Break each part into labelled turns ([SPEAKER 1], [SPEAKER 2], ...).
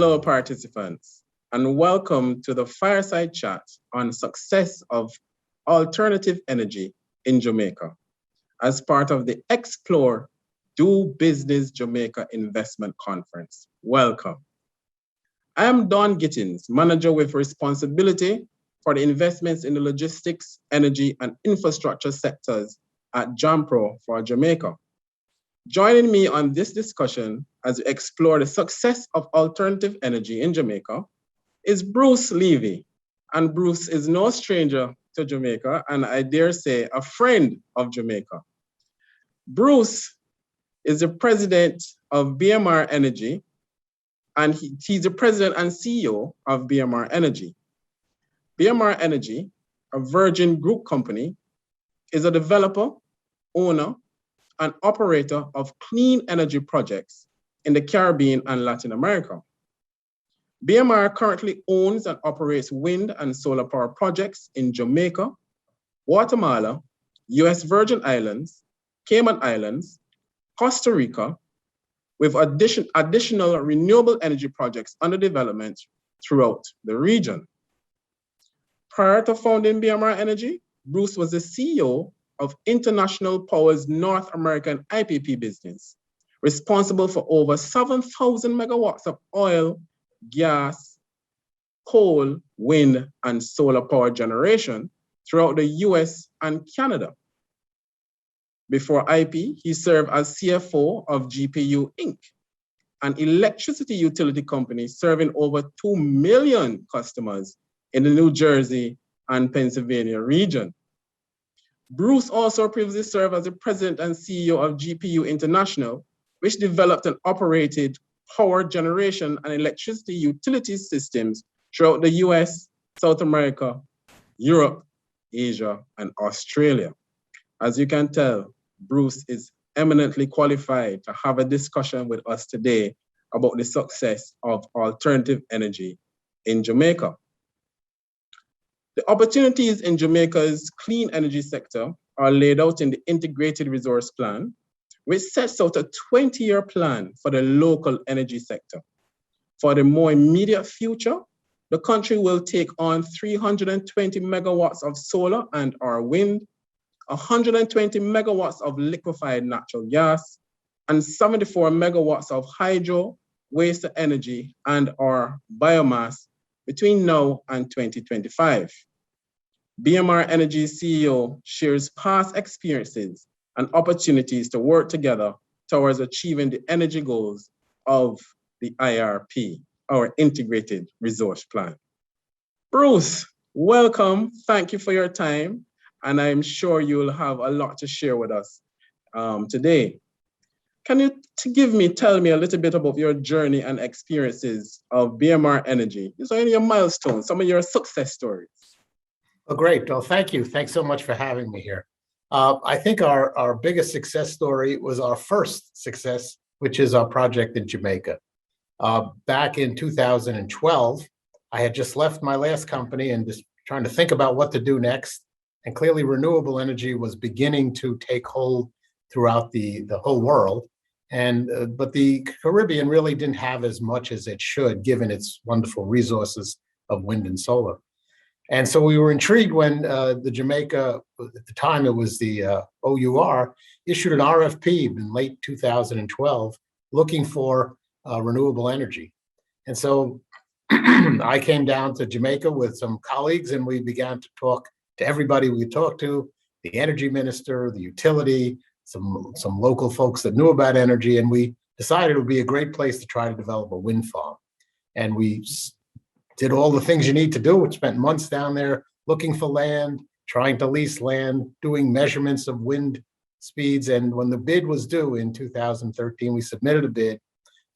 [SPEAKER 1] Hello, participants, and welcome to the Fireside Chat on success of alternative energy in Jamaica as part of the Explore Do Business Jamaica Investment Conference. Welcome. I am Don Gittens, manager with responsibility for the investments in the logistics, energy, and infrastructure sectors at JAMPRO for Jamaica. Joining me on this discussion as we explore the success of alternative energy in Jamaica is Bruce Levy. And Bruce is no stranger to Jamaica, and I dare say a friend of Jamaica. Bruce is the president of BMR Energy, and he's the president and CEO of BMR Energy. BMR Energy, a Virgin Group company, is a developer, owner, and operator of clean energy projects in the Caribbean and Latin America. BMR currently owns and operates wind and solar power projects in Jamaica, Guatemala, US Virgin Islands, Cayman Islands, Costa Rica, with additional renewable energy projects under development throughout the region. Prior to founding BMR Energy, Bruce was the CEO of International Power's North American IPP business, responsible for over 7,000 megawatts of oil, gas, coal, wind, and solar power generation throughout the US and Canada. Before IP, he served as CFO of GPU Inc., an electricity utility company serving over 2 million customers in the New Jersey and Pennsylvania region. Bruce also previously served as the president and CEO of GPU International, which developed and operated power generation and electricity utility systems throughout the US, South America, Europe, Asia, and Australia. As you can tell, Bruce is eminently qualified to have a discussion with us today about the success of alternative energy in Jamaica. The opportunities in Jamaica's clean energy sector are laid out in the Integrated Resource Plan, which sets out a 20-year plan for the local energy sector. For the more immediate future, the country will take on 320 megawatts of solar and or wind, 120 megawatts of liquefied natural gas, and 74 megawatts of hydro, waste energy, and or biomass between now and 2025. BMR Energy CEO shares past experiences and opportunities to work together towards achieving the energy goals of the IRP, our Integrated Resource Plan. Bruce, welcome. Thank you for your time. And I'm sure you'll have a lot to share with us today. Can you tell me a little bit about your journey and experiences of BMR Energy? So any of your milestones, some of your success stories.
[SPEAKER 2] Oh, great. Well, thank you. Thanks so much for having me here. I think our biggest success story was our first success, which is our project in Jamaica. Back in 2012, I had just left my last company and just trying to think about what to do next. And clearly renewable energy was beginning to take hold throughout the whole world. But the Caribbean really didn't have as much as it should, given its wonderful resources of wind and solar. And so we were intrigued when the Jamaica, at the time it was the OUR, issued an RFP in late 2012 looking for renewable energy. And so I came down to Jamaica with some colleagues and we began to talk to everybody we could talk to, the energy minister, the utility, some local folks that knew about energy, and we decided it would be a great place to try to develop a wind farm. And we did all the things you need to do. We spent months down there looking for land, trying to lease land, doing measurements of wind speeds. And when the bid was due in 2013, we submitted a bid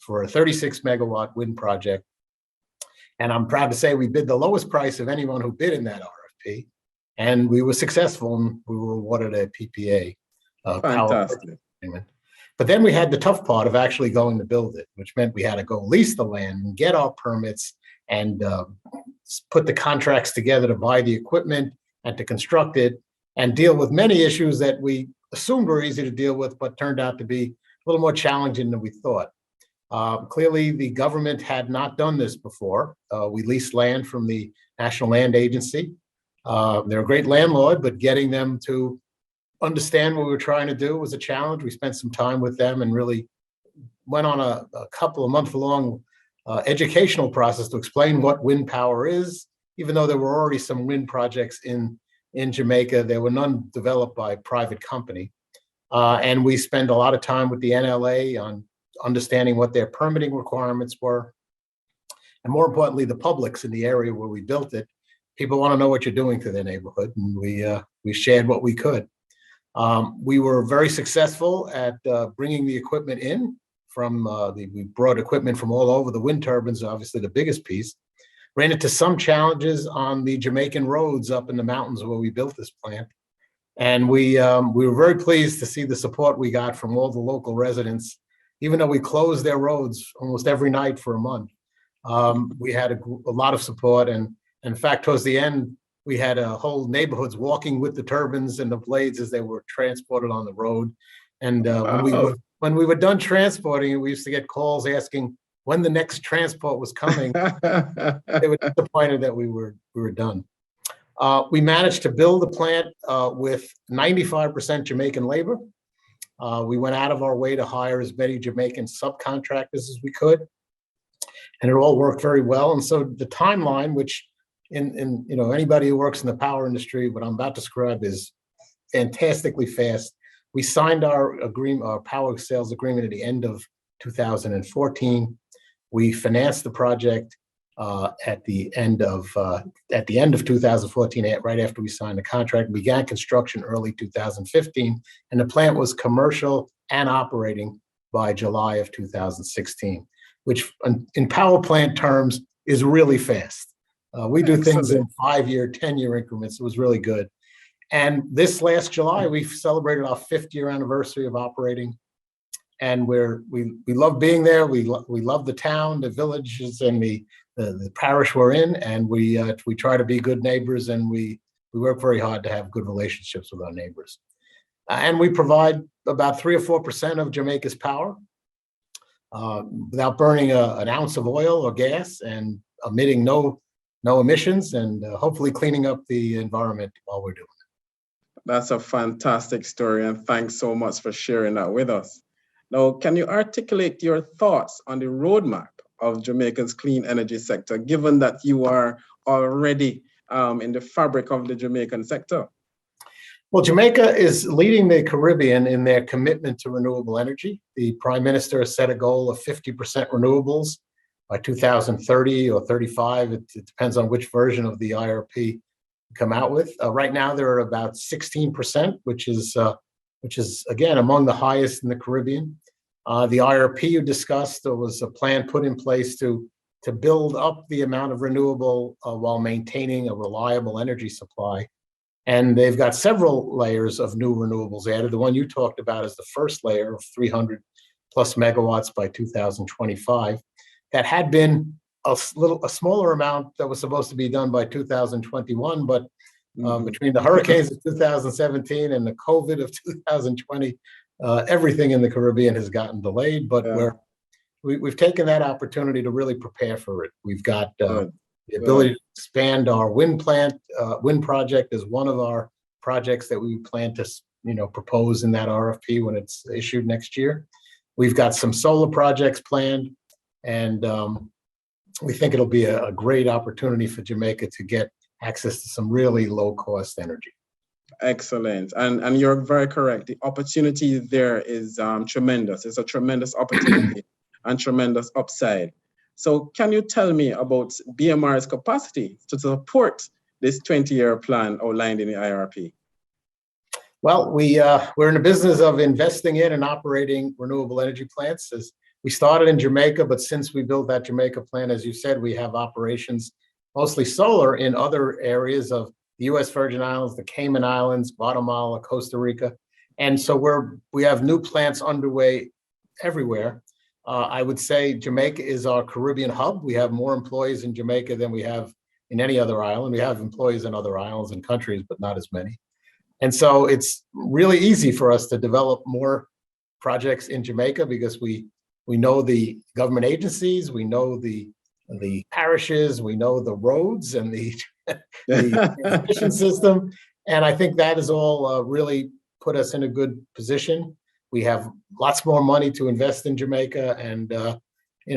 [SPEAKER 2] for a 36 megawatt wind project. And I'm proud to say we bid the lowest price of anyone who bid in that RFP. And we were successful and we were awarded a PPA.
[SPEAKER 1] Fantastic.
[SPEAKER 2] But then we had the tough part of actually going to build it, which meant we had to go lease the land and get our permits and put the contracts together to buy the equipment and to construct it and deal with many issues that we assumed were easy to deal with, but turned out to be a little more challenging than we thought. Clearly, the government had not done this before. We leased land from the National Land Agency. They're a great landlord, but getting them to understand what we were trying to do was a challenge. We spent some time with them and really went on a couple of month-long educational process to explain what wind power is. Even though there were already some wind projects in Jamaica, there were none developed by private company. And we spend a lot of time with the NLA on understanding what their permitting requirements were. And more importantly, the publics in the area where we built it, people want to know what you're doing to their neighborhood, and we shared what we could. We were very successful at bringing the equipment in from, we brought equipment from all over. The wind turbines, obviously the biggest piece. Ran into some challenges on the Jamaican roads up in the mountains where we built this plant. And we were very pleased to see the support we got from all the local residents, even though we closed their roads almost every night for a month. We had a lot of support, and in fact, towards the end, we had whole neighborhoods walking with the turbines and the blades as they were transported on the road. And when we were done transporting, we used to get calls asking when the next transport was coming. They were disappointed that we were done. We managed to build the plant with 95% Jamaican labor. We went out of our way to hire as many Jamaican subcontractors as we could, and it all worked very well. And so the timeline, which in anybody who works in the power industry, what I'm about to describe is fantastically fast. We signed our power sales agreement at the end of 2014. We financed the project at the end of 2014, right after we signed the contract. We began construction early 2015, and the plant was commercial and operating by July of 2016, which in power plant terms is really fast. We do things in 5-year, 10-year increments. It was really good. And this last July, we celebrated our 5th-year anniversary of operating. And we love being there. We love the town, the villages, and the parish we're in. And we try to be good neighbors, and we work very hard to have good relationships with our neighbors. And we provide about 3 or 4% of Jamaica's power without burning an ounce of oil or gas, and emitting no emissions, and hopefully cleaning up the environment while we're doing it.
[SPEAKER 1] That's a fantastic story, and thanks so much for sharing that with us. Now, can you articulate your thoughts on the roadmap of Jamaica's clean energy sector, given that you are already in the fabric of the Jamaican sector?
[SPEAKER 2] Well, Jamaica is leading the Caribbean in their commitment to renewable energy. The Prime Minister has set a goal of 50% renewables by 2030 or 35. It depends on which version of the IRP you come out with. Right now, there are about 16%, which is again among the highest in the Caribbean. The IRP you discussed, there was a plan put in place to build up the amount of renewable while maintaining a reliable energy supply. And they've got several layers of new renewables added. The one you talked about is the first layer of 300 plus megawatts by 2025. That had been a smaller amount that was supposed to be done by 2021, but between the hurricanes of 2017 and the COVID of 2020, everything in the Caribbean has gotten delayed. But we've taken that opportunity to really prepare for it. We've got the ability to expand our wind plant. Wind project is one of our projects that we plan to propose in that RFP when it's issued next year. We've got some solar projects planned, and we think it'll be a great opportunity for Jamaica to get access to some really low-cost energy.
[SPEAKER 1] Excellent. And you're very correct. The opportunity there is tremendous. It's a tremendous opportunity and tremendous upside. So can you tell me about BMR's capacity to support this 20-year plan outlined in the IRP?
[SPEAKER 2] Well, we're in the business of investing in and operating renewable energy plants. We started in Jamaica, but since we built that Jamaica plant, as you said, we have operations, mostly solar, in other areas of the U.S. Virgin Islands, the Cayman Islands, Guatemala, Costa Rica. And so we have new plants underway everywhere. I would say Jamaica is our Caribbean hub. We have more employees in Jamaica than we have in any other island. We have employees in other islands and countries, but not as many. And so it's really easy for us to develop more projects in Jamaica because we We know the government agencies, we know the parishes, we know the roads and the transmission system. And I think that has all really put us in a good position. We have lots more money to invest in Jamaica, and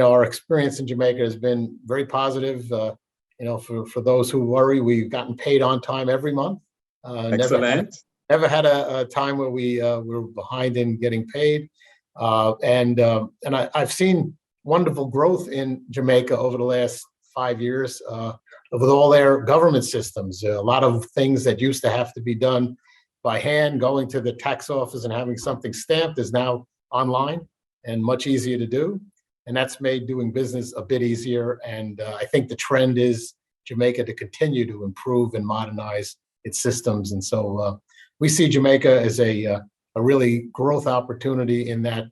[SPEAKER 2] our experience in Jamaica has been very positive. For those who worry, we've gotten paid on time every month.
[SPEAKER 1] Excellent.
[SPEAKER 2] Never had a time where we were behind in getting paid. I've seen wonderful growth in Jamaica over the last 5 years with all their government systems. A lot of things that used to have to be done by hand, going to the tax office and having something stamped, is now online and much easier to do. And that's made doing business a bit easier. And I think the trend is Jamaica to continue to improve and modernize its systems. And so we see Jamaica as a really growth opportunity, in that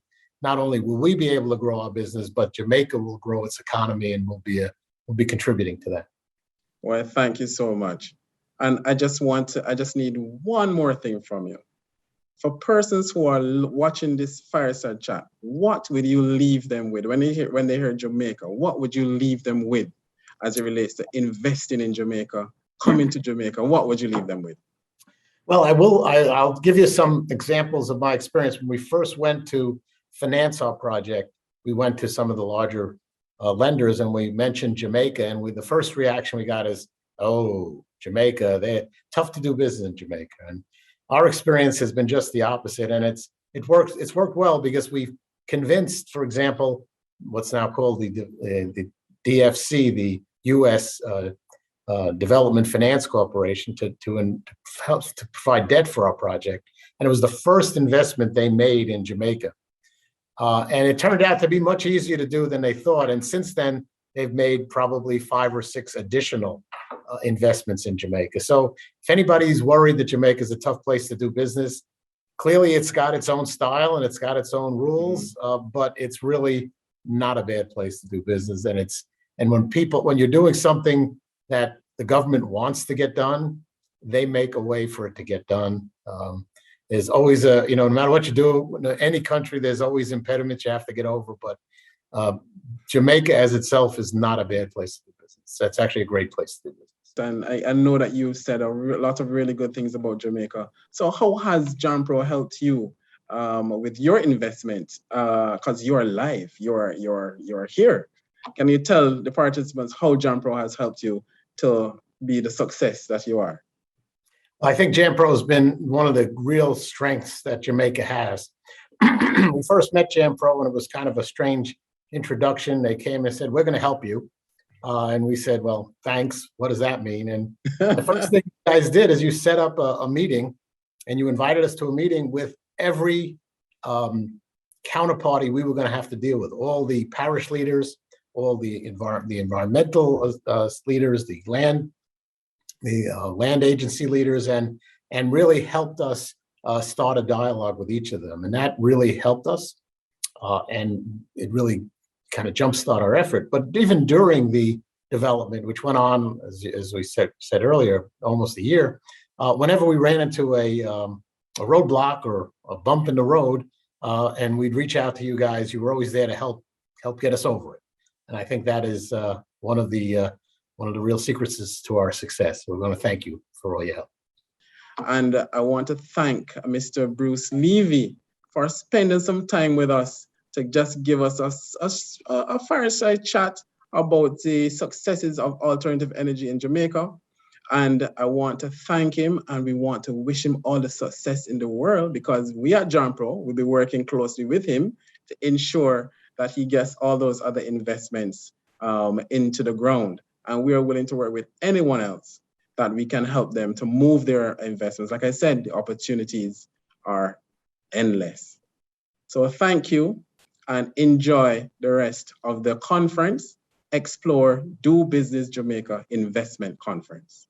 [SPEAKER 2] not only will we be able to grow our business, but Jamaica will grow its economy and will be contributing to that.
[SPEAKER 1] Well, thank you so much. And I just need one more thing from you. For persons who are watching this Fireside Chat, what would you leave them with when they hear Jamaica? What would you leave them with as it relates to investing in Jamaica, coming to Jamaica? What would you leave them with?
[SPEAKER 2] Well, I'll give you some examples of my experience. When we first went to finance our project, we went to some of the larger lenders, and we mentioned Jamaica, and the first reaction we got is, "Oh, Jamaica, they're tough to do business in Jamaica." And our experience has been just the opposite, and it's worked well, because we've convinced, for example, what's now called the DFC, the U.S. Development Finance Corporation, to help to provide debt for our project, and it was the first investment they made in Jamaica, and it turned out to be much easier to do than they thought. And since then, they've made probably 5 or 6 additional investments in Jamaica. So if anybody's worried that Jamaica is a tough place to do business, clearly it's got its own style and it's got its own rules, but it's really not a bad place to do business. And when you're doing something that the government wants to get done, they make a way for it to get done. There's always no matter what you do, in any country, there's always impediments you have to get over. But Jamaica as itself is not a bad place to do business. That's actually a great place to do business.
[SPEAKER 1] And I know that you've said a lot of really good things about Jamaica. So how has JAMPRO helped you with your investment? Because you're live, you're here. Can you tell the participants how JAMPRO has helped you to be the success that you are?
[SPEAKER 2] I think JAMPRO has been one of the real strengths that Jamaica has. We first met JAMPRO, and it was kind of a strange introduction. They came and said, "We're going to help you." And we said, "Well, thanks. What does that mean?" And the first thing you guys did is you set up a meeting, and you invited us to a meeting with every counterparty we were going to have to deal with, all the parish leaders, all the environmental leaders, the land agency leaders, and really helped us start a dialogue with each of them. And that really helped us, and it really kind of jumpstart our effort. But even during the development, which went on, as we said earlier, almost a year, whenever we ran into a roadblock or a bump in the road, and we'd reach out to you guys, you were always there to help get us over it. And I think that is one of the real secrets to our success. We're going to thank you for all your help.
[SPEAKER 1] And I want to thank Mr. Bruce Levy for spending some time with us to just give us a fireside chat about the successes of alternative energy in Jamaica. And I want to thank him, and we want to wish him all the success in the world, because we at JAMPRO will be working closely with him to ensure that he gets all those other investments into the ground. And we are willing to work with anyone else that we can help them to move their investments. Like I said, the opportunities are endless. So thank you, and enjoy the rest of the conference, Explore Do Business Jamaica Investment Conference.